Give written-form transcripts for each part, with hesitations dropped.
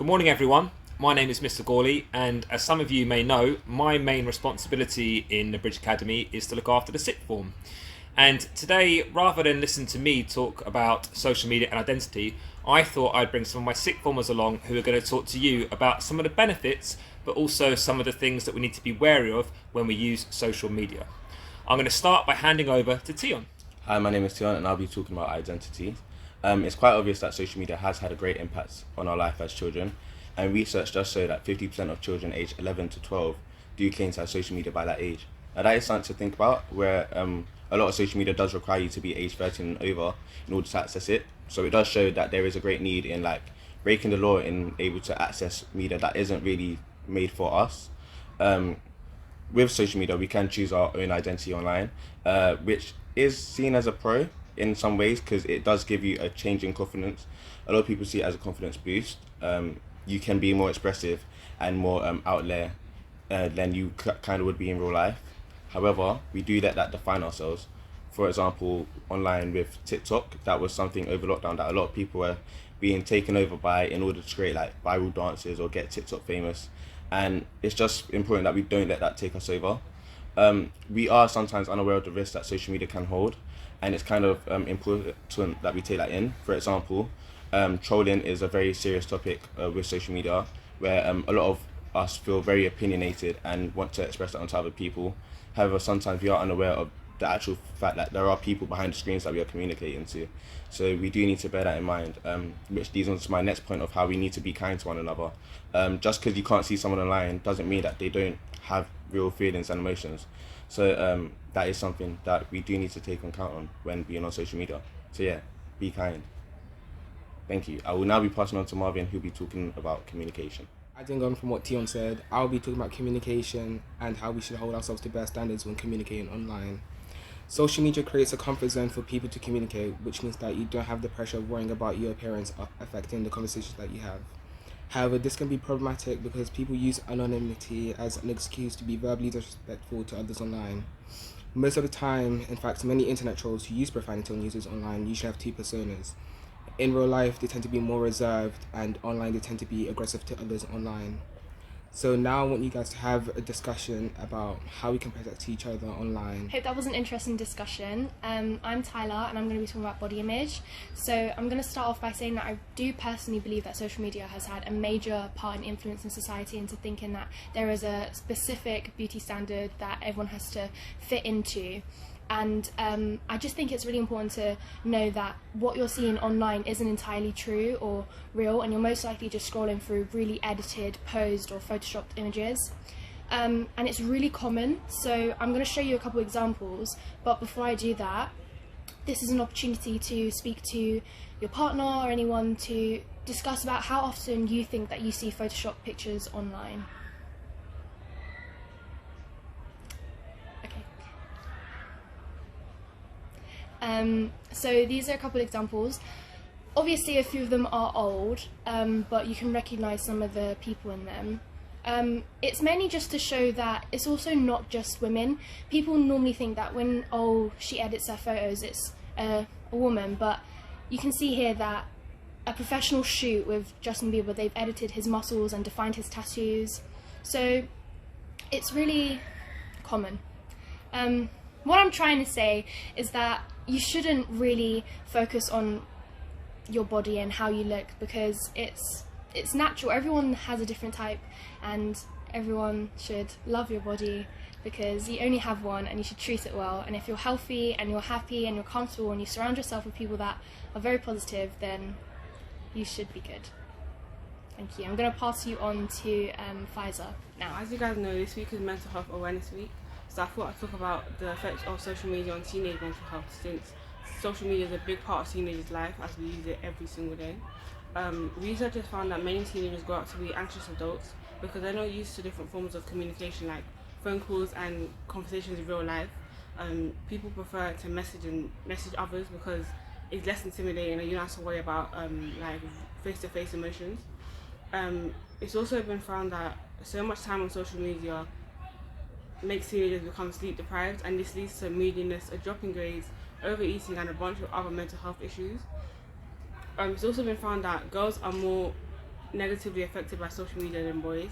Good morning, everyone. My name is Mr. Gawley, and as some of you may know, my main responsibility in the Bridge Academy is to look after the sixth form. And today, rather than listen to me talk about social media and identity, I thought I'd bring some of my sixth formers along who are going to talk to you about some of the benefits, but also some of the things that we need to be wary of when we use social media. I'm going to start by handing over to Tion. Hi, my name is Tion and I'll be talking about identity. It's quite obvious that social media has had a great impact on our life as children, and research does show that 50% of children aged 11 to 12 do claim to have social media by that age. Now that is something to think about, where a lot of social media does require you to be age 13 and over in order to access it. So it does show that there is a great need in breaking the law and able to access media that isn't really made for us. With social media, we can choose our own identity online, which is seen as a pro in some ways because it does give you a change in confidence. A lot of people see it as a confidence boost. You can be more expressive and more out there than you kind of would be in real life. However, we do let that define ourselves. For example, online with TikTok, that was something over lockdown that a lot of people were being taken over by in order to create viral dances or get TikTok famous. And it's just important that we don't let that take us over. We are sometimes unaware of the risks that social media can hold, and it's kind of important that we take that in. For example, trolling is a very serious topic with social media, where a lot of us feel very opinionated and want to express that onto other people. However, sometimes we are unaware of the actual fact that there are people behind the screens that we are communicating to. So we do need to bear that in mind, which leads on to my next point of how we need to be kind to one another. Just because you can't see someone online doesn't mean that they don't have real feelings and emotions. So that is something that we do need to take account on when being on social media. So yeah, be kind. Thank you. I will now be passing on to Marvin, who'll be talking about communication. Adding on from what Tion said, I'll be talking about communication and how we should hold ourselves to better standards when communicating online. Social media creates a comfort zone for people to communicate, which means that you don't have the pressure of worrying about your appearance affecting the conversations that you have. However, this can be problematic because people use anonymity as an excuse to be verbally disrespectful to others online. Most of the time, in fact, many internet trolls who use profanity on users online usually have two personas. In real life, they tend to be more reserved, and online, they tend to be aggressive to others online. So now I want you guys to have a discussion about how we can protect each other online. Hope that was an interesting discussion. I'm Tyler and I'm going to be talking about body image. So I'm going to start off by saying that I do personally believe that social media has had a major part in influencing society into thinking that there is a specific beauty standard that everyone has to fit into. And I just think it's really important to know that what you're seeing online isn't entirely true or real, and you're most likely just scrolling through really edited, posed or photoshopped images. And it's really common, so I'm going to show you a couple examples, but before I do that, this is an opportunity to speak to your partner or anyone to discuss about how often you think that you see photoshopped pictures online. So these are a couple of examples. Obviously a few of them are old, but you can recognise some of the people in them. It's mainly just to show that it's also not just women. People normally think that when, she edits her photos, it's a woman, but you can see here that a professional shoot with Justin Bieber, they've edited his muscles and defined his tattoos. So it's really common. What I'm trying to say is that you shouldn't really focus on your body and how you look, because it's natural. Everyone has a different type and everyone should love your body because you only have one and you should treat it well. And if you're healthy and you're happy and you're comfortable and you surround yourself with people that are very positive, then you should be good. Thank you. I'm going to pass you on to Pfizer now. As you guys know, this week is Mental Health Awareness Week. So I thought I'd talk about the effects of social media on teenage mental health, since social media is a big part of teenagers' life as we use it every single day. Researchers found that many teenagers grow up to be anxious adults because they're not used to different forms of communication like phone calls and conversations in real life. People prefer to message others because it's less intimidating and you don't have to worry about face-to-face emotions. It's also been found that so much time on social media makes teenagers become sleep deprived, and this leads to moodiness, a drop in grades, overeating and a bunch of other mental health issues. It's also been found that girls are more negatively affected by social media than boys.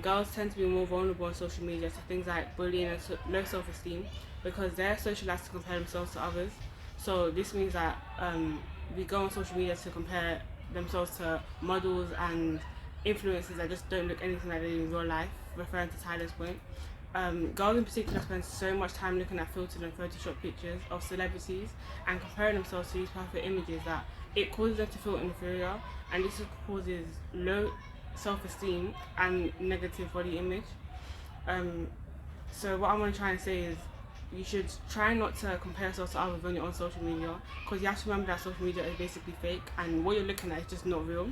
Girls tend to be more vulnerable on social media to things like bullying and low self-esteem because they're socialized to compare themselves to others. So this means that we go on social media to compare themselves to models and influencers that just don't look anything like they do in real life, referring to Tyler's point. Girls in particular spend so much time looking at filtered and photoshopped pictures of celebrities and comparing themselves to these perfect images that it causes them to feel inferior, and this causes low self-esteem and negative body image. So what I want to try and say is you should try not to compare yourself to others when you're on social media, because you have to remember that social media is basically fake and what you're looking at is just not real.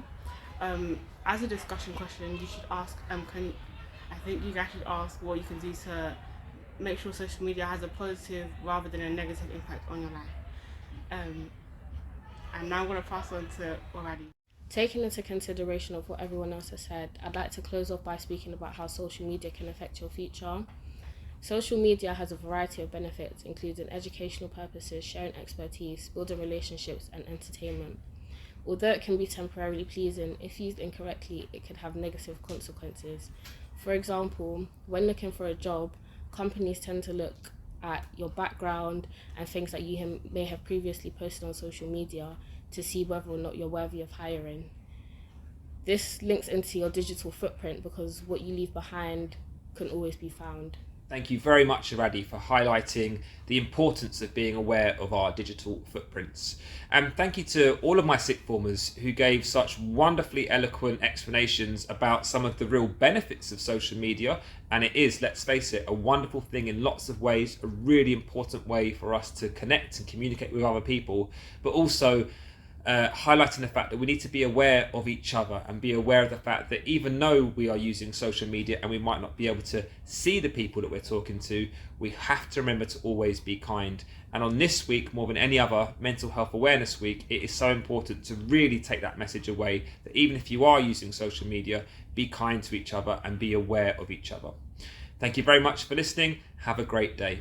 As a discussion question, you should ask, I think you guys should ask what you can do to make sure social media has a positive rather than a negative impact on your life. And now I'm going to pass on to Oradi. Taking into consideration of what everyone else has said, I'd like to close off by speaking about how social media can affect your future. Social media has a variety of benefits, including educational purposes, sharing expertise, building relationships, and entertainment. Although it can be temporarily pleasing, if used incorrectly, it can have negative consequences. For example, when looking for a job, companies tend to look at your background and things that you may have previously posted on social media to see whether or not you're worthy of hiring. This links into your digital footprint because what you leave behind can always be found. Thank you very much, Aradi, for highlighting the importance of being aware of our digital footprints. And thank you to all of my sixth formers who gave such wonderfully eloquent explanations about some of the real benefits of social media. And it is, let's face it, a wonderful thing in lots of ways, a really important way for us to connect and communicate with other people, but also highlighting the fact that we need to be aware of each other and be aware of the fact that even though we are using social media and we might not be able to see the people that we're talking to, we have to remember to always be kind. And on this week, more than any other Mental Health Awareness Week, it is so important to really take that message away that even if you are using social media, be kind to each other and be aware of each other. Thank you very much for listening. Have a great day.